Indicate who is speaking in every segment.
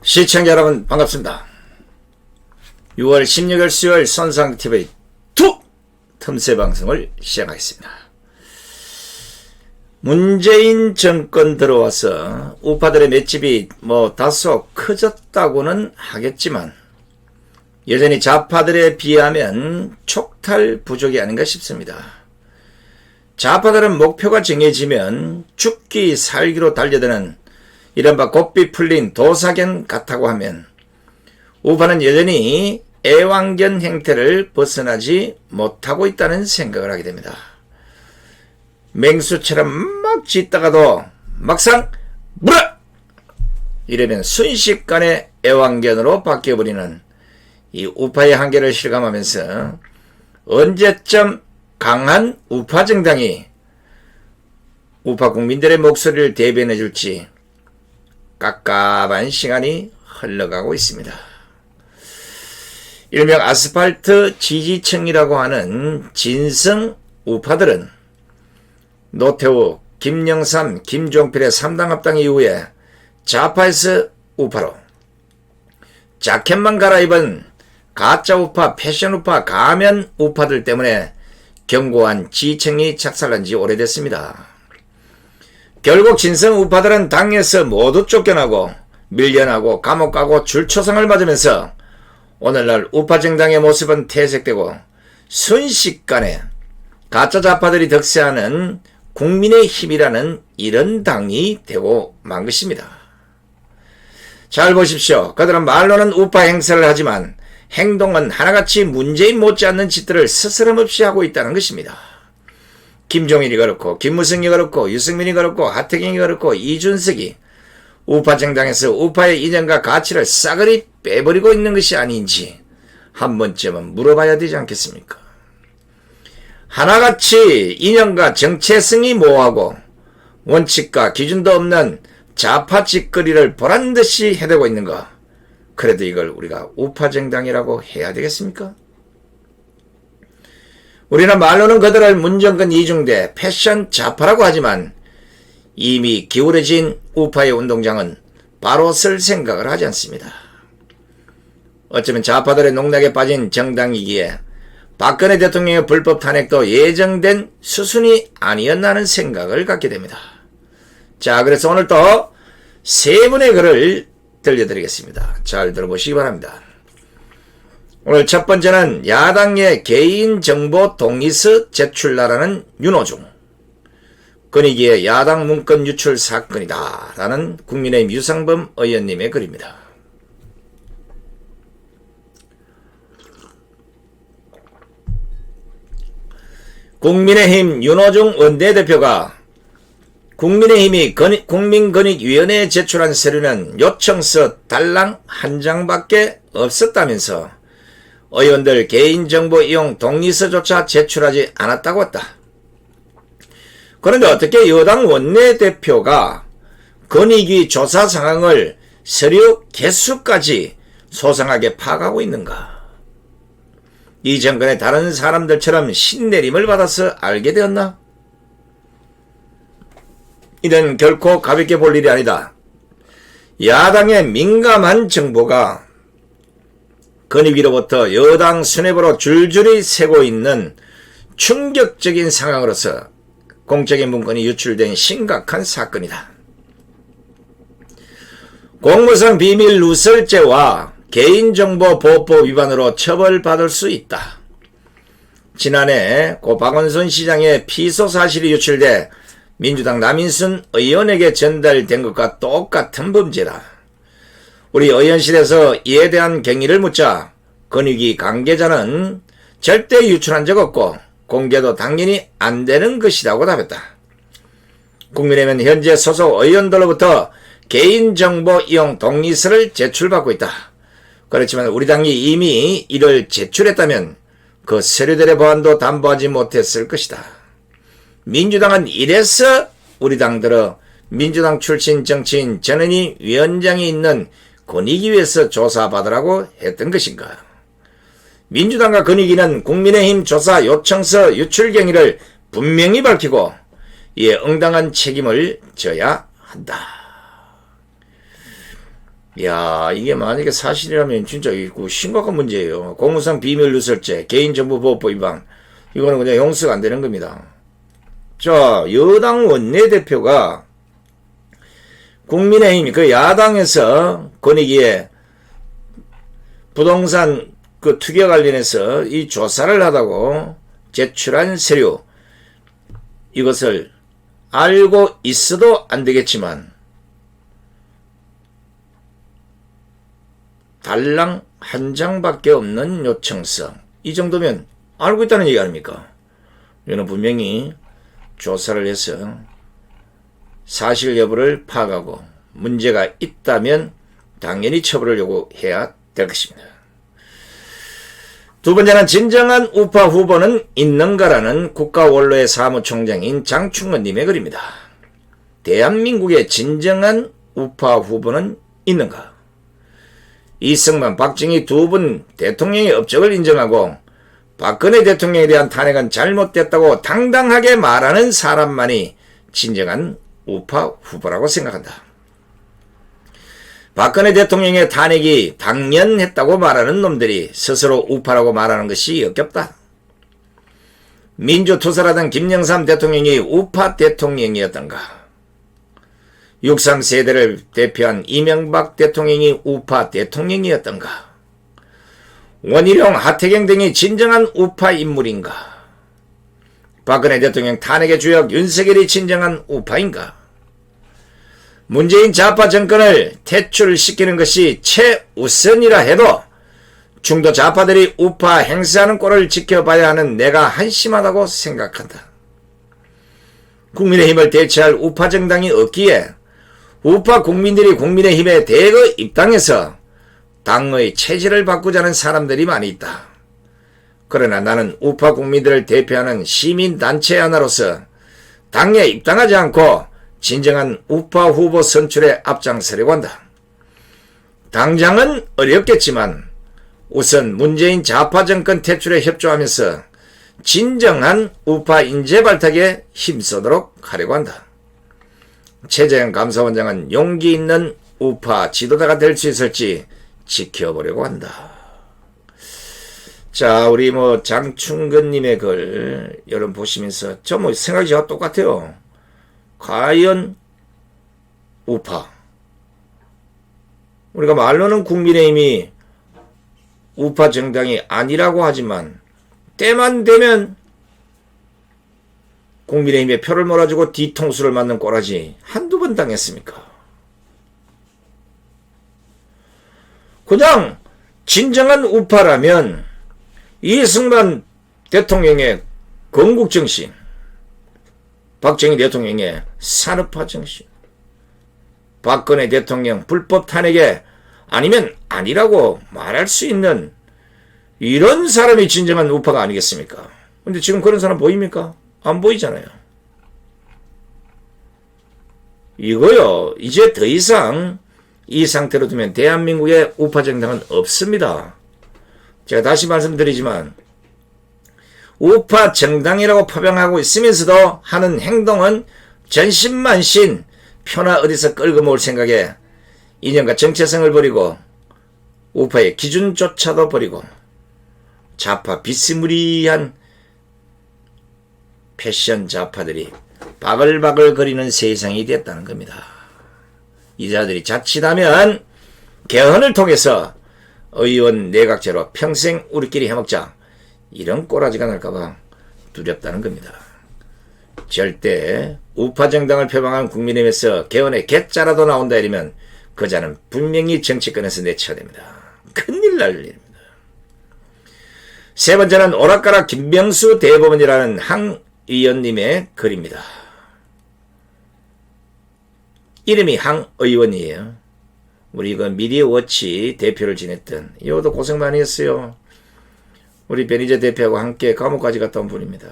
Speaker 1: 시청자 여러분 반갑습니다. 6월 16일 수요일 선상TV 2 틈새 방송을 시작하겠습니다. 문재인 정권 들어와서 우파들의 맷집이 다소 커졌다고는 하겠지만 여전히 좌파들에 비하면 촉탈 부족이 아닌가 싶습니다. 좌파들은 목표가 정해지면 죽기 살기로 달려드는 이른바 고삐 풀린 도사견 같다고 하면 우파는 여전히 애완견 행태를 벗어나지 못하고 있다는 생각을 하게 됩니다. 맹수처럼 막 짖다가도 막상 물어! 이러면 순식간에 애완견으로 바뀌어버리는 이 우파의 한계를 실감하면서 언제쯤 강한 우파 정당이 우파 국민들의 목소리를 대변해 줄지 깝깝한 시간이 흘러가고 있습니다. 일명 아스팔트 지지층이라고 하는 진성 우파들은 노태우, 김영삼, 김종필의 3당 합당 이후에 좌파에서 우파로 자켓만 갈아입은 가짜 우파, 패션 우파, 가면 우파들 때문에 견고한 지지층이 착살난 지 오래됐습니다. 결국 진성 우파들은 당에서 모두 쫓겨나고 밀려나고 감옥 가고 줄초상을 맞으면서 오늘날 우파 정당의 모습은 퇴색되고 순식간에 가짜 좌파들이 득세하는 국민의힘이라는 이런 당이 되고 만 것입니다. 잘 보십시오. 그들은 말로는 우파 행세를 하지만 행동은 하나같이 문재인 못지않는 짓들을 스스럼없이 하고 있다는 것입니다. 김종인이 그렇고 김무성이 그렇고 유승민이 그렇고 하태경이 그렇고 이준석이 우파 정당에서 우파의 이념과 가치를 싸그리 빼버리고 있는 것이 아닌지 한 번쯤은 물어봐야 되지 않겠습니까? 하나같이 이념과 정체성이 모호하고 원칙과 기준도 없는 좌파 짓거리를 보란듯이 해대고 있는 거, 그래도 이걸 우리가 우파 정당이라고 해야 되겠습니까? 우리는 말로는 그들을 문정권 이중대 패션 좌파라고 하지만 이미 기울어진 우파의 운동장은 바로 설 생각을 하지 않습니다. 어쩌면 좌파들의 농락에 빠진 정당이기에 박근혜 대통령의 불법 탄핵도 예정된 수순이 아니었나 하는 생각을 갖게 됩니다. 자, 그래서 오늘 또 세 분의 글을 들려드리겠습니다. 잘 들어보시기 바랍니다. 오늘 첫 번째는 야당의 개인정보 동의서 제출라라는 윤호중, 건의기의 야당 문건 유출 사건이다 라는 국민의힘 유상범 의원님의 글입니다. 국민의힘 윤호중 원내대표가 국민의힘이 국민권익위원회에 제출한 서류는 요청서 달랑 한 장밖에 없었다면서 의원들 개인정보 이용 동의서조차 제출하지 않았다고 했다. 그런데 어떻게 여당 원내대표가 권익위 조사 상황을 서류 개수까지 소상하게 파악하고 있는가? 이 정권의 다른 사람들처럼 신내림을 받아서 알게 되었나? 이는 결코 가볍게 볼 일이 아니다. 야당의 민감한 정보가 권익위로부터 여당 수뇌부로 줄줄이 새고 있는 충격적인 상황으로서 공적인 문건이 유출된 심각한 사건이다. 공무상 비밀 누설죄와 개인정보보호법 위반으로 처벌받을 수 있다. 지난해 고 박원순 시장의 피소 사실이 유출돼 민주당 남인순 의원에게 전달된 것과 똑같은 범죄다. 우리 의원실에서 이에 대한 경위를 묻자 권익위 관계자는 절대 유출한 적 없고 공개도 당연히 안 되는 것이라고 답했다. 국민의힘은 현재 소속 의원들로부터 개인정보 이용 동의서를 제출받고 있다. 그렇지만 우리 당이 이미 이를 제출했다면 그 서류들의 보안도 담보하지 못했을 것이다. 민주당은 이래서 우리 당들어 민주당 출신 정치인 전현희 위원장이 있는 권익위에서 조사받으라고 했던 것인가? 민주당과 권익위는 국민의힘 조사 요청서 유출 경위를 분명히 밝히고 이에 응당한 책임을 져야 한다. 야, 이게 만약에 사실이라면 진짜 이거 심각한 문제예요. 공무상 비밀 누설죄, 개인정보보호법 위반. 이거는 그냥 용서가 안 되는 겁니다. 자, 여당 원내대표가 국민의힘 그 야당에서 권익위에 부동산 그 투기 관련해서 이 조사를 하다고 제출한 서류, 이것을 알고 있어도 안 되겠지만 달랑 한 장밖에 없는 요청서, 이 정도면 알고 있다는 얘기 아닙니까? 이거는 분명히 조사를 해서 사실 여부를 파악하고 문제가 있다면 당연히 처벌을 요구해야 될 것입니다. 두 번째는 진정한 우파 후보는 있는가라는 국가원로의 사무총장인 장충건님의 글입니다. 대한민국의 진정한 우파 후보는 있는가? 이승만, 박정희 두 분 대통령의 업적을 인정하고 박근혜 대통령에 대한 탄핵은 잘못됐다고 당당하게 말하는 사람만이 진정한 우파 후보라고 생각한다. 박근혜 대통령의 탄핵이 당연했다고 말하는 놈들이 스스로 우파라고 말하는 것이 역겹다. 민주투사라던 김영삼 대통령이 우파 대통령이었던가? 63세대를 대표한 이명박 대통령이 우파 대통령이었던가? 원희룡, 하태경 등이 진정한 우파 인물인가? 박근혜 대통령 탄핵의 주역 윤석열이 진정한 우파인가? 문재인 좌파 정권을 퇴출시키는 것이 최우선이라 해도 중도 좌파들이 우파 행세하는 꼴을 지켜봐야 하는 내가 한심하다고 생각한다. 국민의힘을 대체할 우파 정당이 없기에 우파 국민들이 국민의힘에 대거 입당해서 당의 체질을 바꾸자는 사람들이 많이 있다. 그러나 나는 우파 국민들을 대표하는 시민단체 하나로서 당에 입당하지 않고 진정한 우파 후보 선출에 앞장서려고 한다. 당장은 어렵겠지만 우선 문재인 좌파 정권 퇴출에 협조하면서 진정한 우파 인재 발탁에 힘쓰도록 하려고 한다. 최재형 감사원장은 용기 있는 우파 지도자가 될 수 있을지 지켜보려고 한다. 자, 우리 장충건님의 글 여러분 보시면서 저 생각이 저와 똑같아요. 과연 우파, 우리가 말로는 국민의힘이 우파 정당이 아니라고 하지만 때만 되면 국민의힘에 표를 몰아주고 뒤통수를 맞는 꼬라지 한두 번 당했습니까? 그냥 진정한 우파라면 이승만 대통령의 건국정신, 박정희 대통령의 산업화 정신, 박근혜 대통령 불법 탄핵에 아니면 아니라고 말할 수 있는 이런 사람이 진정한 우파가 아니겠습니까? 근데 지금 그런 사람 보입니까? 안 보이잖아요. 이거요, 이제 더 이상 이 상태로 두면 대한민국의 우파 정당은 없습니다. 제가 다시 말씀드리지만 우파 정당이라고 표방하고 있으면서도 하는 행동은 전신만신 표나 어디서 끌고 모을 생각에 이념과 정체성을 버리고 우파의 기준조차도 버리고 좌파 비스무리한 패션 좌파들이 바글바글 거리는 세상이 됐다는 겁니다. 이 자들이 자칫하면 개헌을 통해서 의원 내각제로 평생 우리끼리 해먹자, 이런 꼬라지가 날까봐 두렵다는 겁니다. 절대 우파 정당을 표방한 국민의힘에서 개헌의 개짜라도 나온다 이러면 그 자는 분명히 정치권에서 내쳐야 됩니다. 큰일 날 일입니다. 세 번째는 오락가락 김명수 대법원이라는 항 의원님의 글입니다. 이름이 항 의원이에요. 우리 이거 미디어워치 대표를 지냈던, 이것도 고생 많이 했어요. 우리 변희재 대표하고 함께 감옥까지 갔다 온 분입니다.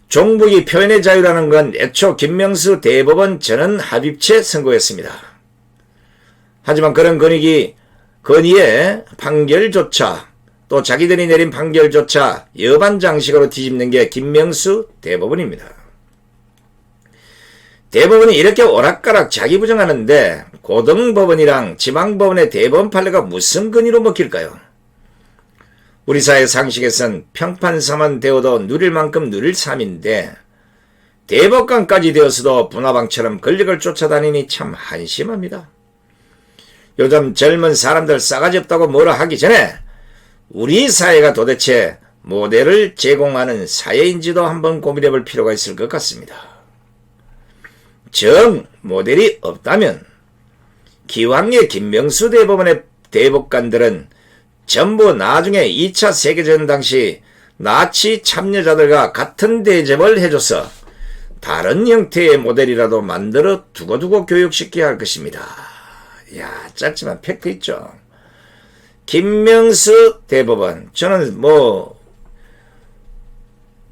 Speaker 1: 종북이 표현의 자유라는 건 애초 김명수 대법원 전원 합의체 선고했습니다. 하지만 그런 건의의 판결조차, 또 자기들이 내린 판결조차 여반장식으로 뒤집는 게 김명수 대법원입니다. 대법원이 이렇게 오락가락 자기 부정하는데 고등법원이랑 지방법원의 대법원 판례가 무슨 근위로 먹힐까요? 우리 사회 상식에선 평판사만 되어도 누릴 만큼 누릴 삶인데 대법관까지 되었어도 분화방처럼 권력을 쫓아다니니 참 한심합니다. 요즘 젊은 사람들 싸가지 없다고 뭐라 하기 전에 우리 사회가 도대체 모델을 제공하는 사회인지도 한번 고민해 볼 필요가 있을 것 같습니다. 정 모델이 없다면 기왕의 김명수 대법원의 대법관들은 전부 나중에 2차 세계대전 당시 나치 참여자들과 같은 대접을 해줘서 다른 형태의 모델이라도 만들어 두고두고 교육시켜야 할 것입니다. 야, 짧지만 팩트 있죠. 김명수 대법원, 저는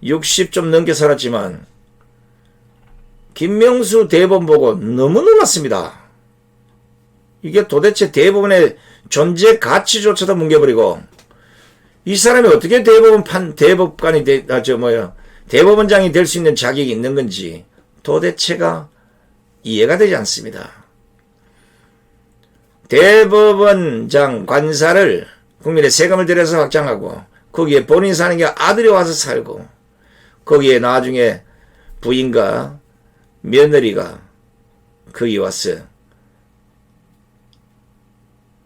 Speaker 1: 60 좀 넘게 살았지만 김명수 대법원 보고 너무 놀랐습니다. 이게 도대체 대법원의 존재 가치조차도 뭉개버리고 이 사람이 어떻게 대법관이 대법원장이 될 수 있는 자격이 있는 건지 도대체가 이해가 되지 않습니다. 대법원장 관사를 국민의 세금을 들여서 확장하고 거기에 본인 사는 게 아들이 와서 살고 거기에 나중에 부인과 며느리가 거기 와서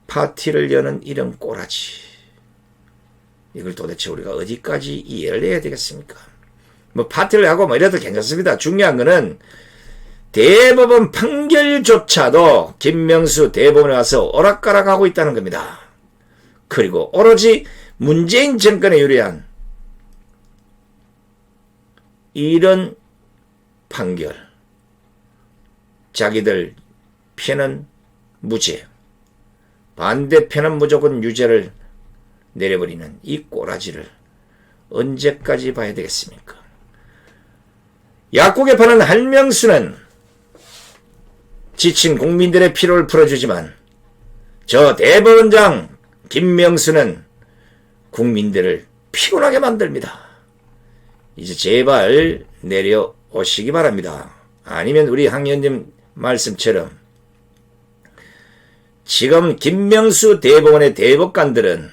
Speaker 1: 파티를 여는 이런 꼬라지. 이걸 도대체 우리가 어디까지 이해를 해야 되겠습니까? 파티를 하고 이래도 괜찮습니다. 중요한 거는 대법원 판결조차도 김명수 대법원에 와서 오락가락하고 있다는 겁니다. 그리고 오로지 문재인 정권에 유리한 이런 판결, 자기들 편은 무죄, 반대편은 무조건 유죄를 내려버리는 이 꼬라지를 언제까지 봐야 되겠습니까? 약국에 파는 한명수는 지친 국민들의 피로를 풀어주지만 저 대법원장 김명수는 국민들을 피곤하게 만듭니다. 이제 제발 내려오시기 바랍니다. 아니면 우리 한 의원님 말씀처럼 지금 김명수 대법원의 대법관들은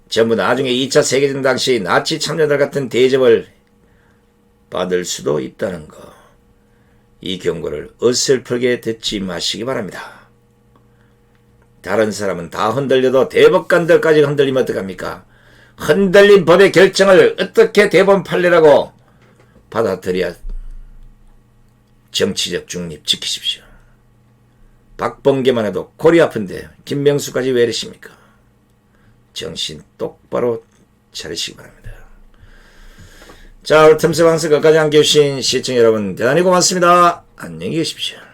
Speaker 1: 전부 나중에 2차 세계대전 당시 나치 참여자 같은 대접을 받을 수도 있다는 거. 이 경고를 어설프게 듣지 마시기 바랍니다. 다른 사람은 다 흔들려도 대법관들까지 흔들리면 어떡합니까? 흔들린 법의 결정을 어떻게 대법원 판례라고 받아들여야 정치적 중립 지키십시오. 박범계만 해도 골이 아픈데 김명수까지 왜 이러십니까? 정신 똑바로 차리시기 바랍니다. 자, 오늘 틈새 방송 끝까지 함께 해주신 시청자 여러분 대단히 고맙습니다. 안녕히 계십시오.